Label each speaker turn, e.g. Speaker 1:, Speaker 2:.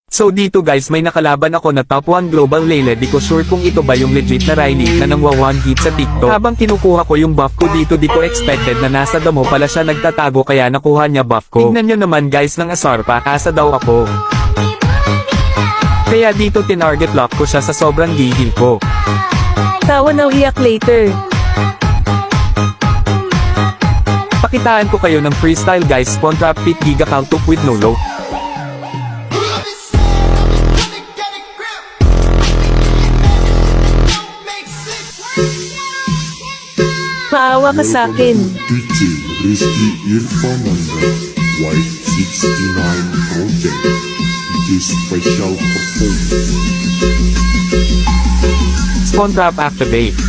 Speaker 1: So dito guys may nakalaban ako na top 1 global Layla, di ko sure kung ito ba yung legit na Riley na nangwa 1 hit sa TikTok. Habang kinukuha ko yung buff ko dito di ko expected na nasa damo pala siya nagtatago kaya nakuha niya buff ko. Tignan nyo naman guys ng asar pa, asa daw ako. Kaya dito tinarget lock ko siya sa sobrang gigil ko.
Speaker 2: Tawa na iyak later.
Speaker 1: Pakitaan ko kayo ng freestyle guys, spawn trap pit giga kaltuk with no low.
Speaker 2: Maawa ka sa akin.
Speaker 3: DJ Rizky Irfananda, White 69 Project, DJ Special Performance.
Speaker 1: Spawn trap activate.